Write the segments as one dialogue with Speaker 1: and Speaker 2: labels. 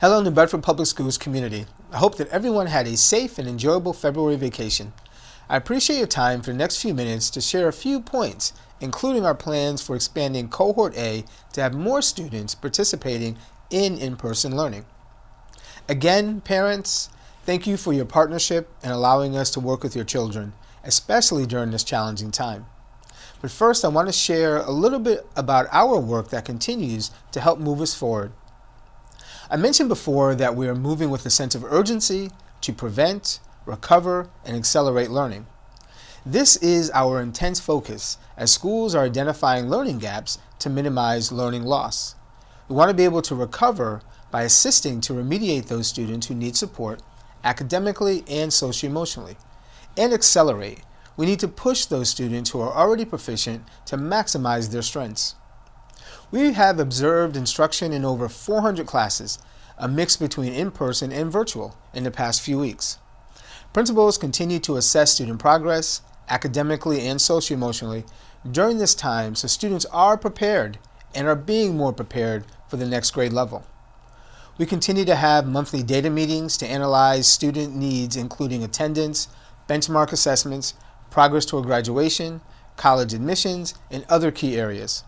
Speaker 1: Hello, New Bedford Public Schools community. I hope that everyone had a safe and enjoyable February vacation. I appreciate your time for the next few minutes to share a few points, including our plans for expanding Cohort A to have more students participating in in-person learning. Again, parents, thank you for your partnership and allowing us to work with your children, especially during this challenging time. But first, I want to share a little bit about our work that continues to help move us forward. I mentioned before that we are moving with a sense of urgency to prevent, recover, and accelerate learning. This is our intense focus as schools are identifying learning gaps to minimize learning loss. We want to be able to recover by assisting to remediate those students who need support academically and socio-emotionally. And accelerate. We need to push those students who are already proficient to maximize their strengths. We have observed instruction in over 400 classes, a mix between in-person and virtual, in the past few weeks. Principals continue to assess student progress, academically and socio-emotionally, during this time so students are prepared and are being more prepared for the next grade level. We continue to have monthly data meetings to analyze student needs, including attendance, benchmark assessments, progress toward graduation, college admissions, and other key areas.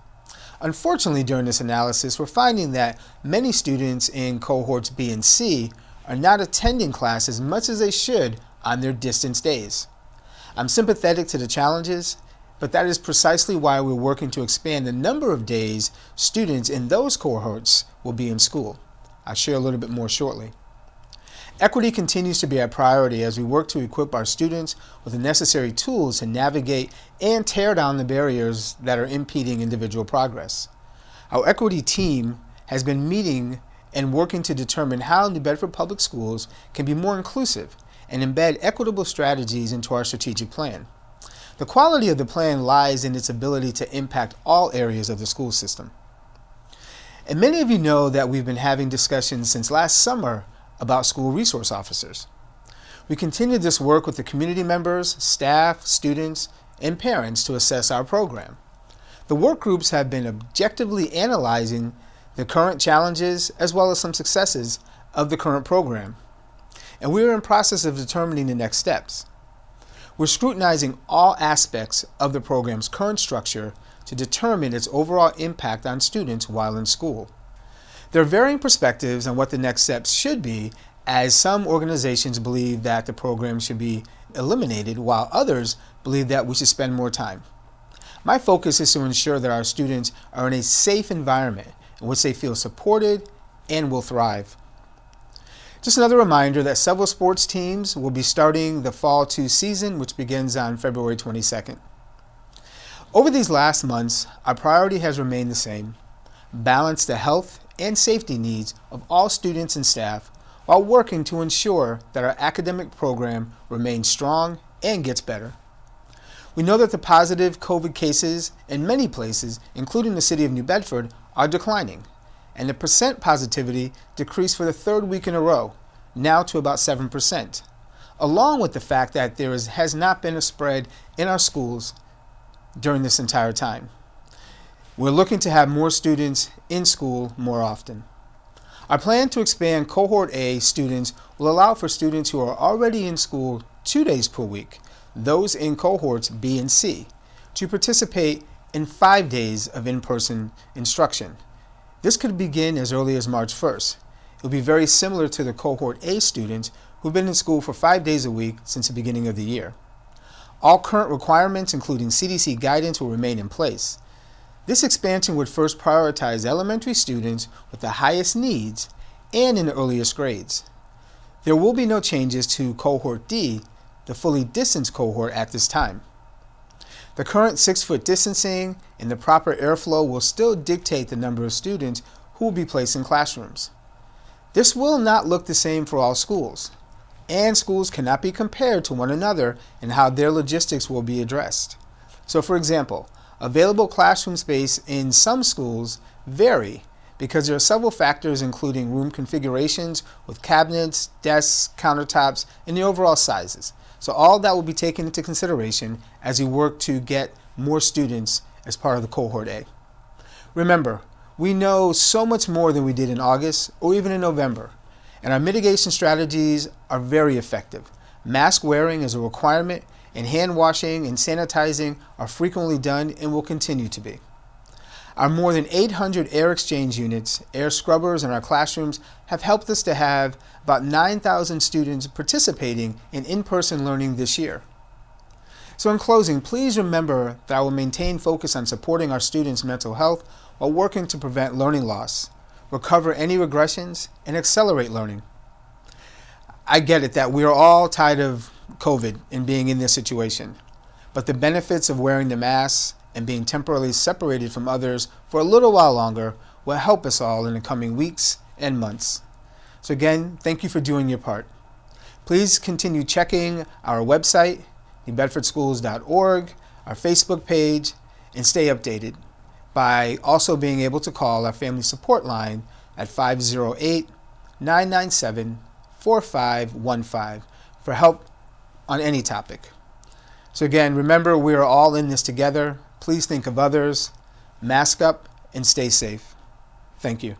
Speaker 1: Unfortunately, during this analysis, we're finding that many students in cohorts B and C are not attending class as much as they should on their distance days. I'm sympathetic to the challenges, but that is precisely why we're working to expand the number of days students in those cohorts will be in school. I'll share a little bit more shortly. Equity continues to be a priority as we work to equip our students with the necessary tools to navigate and tear down the barriers that are impeding individual progress. Our equity team has been meeting and working to determine how New Bedford Public Schools can be more inclusive and embed equitable strategies into our strategic plan. The quality of the plan lies in its ability to impact all areas of the school system. And many of you know that we've been having discussions since last summer about school resource officers. We continue this work with the community members, staff, students, and parents to assess our program. The work groups have been objectively analyzing the current challenges as well as some successes of the current program. And we are in process of determining the next steps. We're scrutinizing all aspects of the program's current structure to determine its overall impact on students while in school. There are varying perspectives on what the next steps should be, as some organizations believe that the program should be eliminated, while others believe that we should spend more time. My focus is to ensure that our students are in a safe environment in which they feel supported and will thrive. Just another reminder that several sports teams will be starting the Fall 2 season, which begins on February 22nd. Over these last months, our priority has remained the same: balance the health and safety needs of all students and staff while working to ensure that our academic program remains strong and gets better. We know that the positive COVID cases in many places, including the city of New Bedford, are declining, and the percent positivity decreased for the third week in a row, now to about 7%, along with the fact that there has not been a spread in our schools during this entire time. We're looking to have more students in school more often. Our plan to expand Cohort A students will allow for students who are already in school 2 days per week, those in cohorts B and C, to participate in 5 days of in-person instruction. This could begin as early as March 1st. It will be very similar to the Cohort A students who've been in school for 5 days a week since the beginning of the year. All current requirements, including CDC guidance, will remain in place. This expansion would first prioritize elementary students with the highest needs and in the earliest grades. There will be no changes to Cohort D, the fully distanced cohort, at this time. The current 6-foot distancing and the proper airflow will still dictate the number of students who will be placed in classrooms. This will not look the same for all schools, and schools cannot be compared to one another in how their logistics will be addressed. So, for example, available classroom space in some schools vary because there are several factors, including room configurations with cabinets, desks, countertops, and the overall sizes. So all that will be taken into consideration as we work to get more students as part of the Cohort A. Remember, we know so much more than we did in August or even in November, And our mitigation strategies are very effective. Mask wearing is a requirement, and hand washing and sanitizing are frequently done and will continue to be. Our more than 800 air exchange units, air scrubbers in our classrooms have helped us to have about 9,000 students participating in in-person learning this year. So in closing, please remember that I will maintain focus on supporting our students' mental health while working to prevent learning loss, recover any regressions, and accelerate learning. I get it that we are all tired of COVID and being in this situation, but the benefits of wearing the mask and being temporarily separated from others for a little while longer will help us all in the coming weeks and months. So again, thank you for doing your part. Please continue checking our website, bedfordschools.org, our Facebook page, and stay updated by also being able to call our family support line at 508-997-4515 for help on any topic. So again, remember, we are all in this together. Please think of others, mask up, and stay safe. Thank you.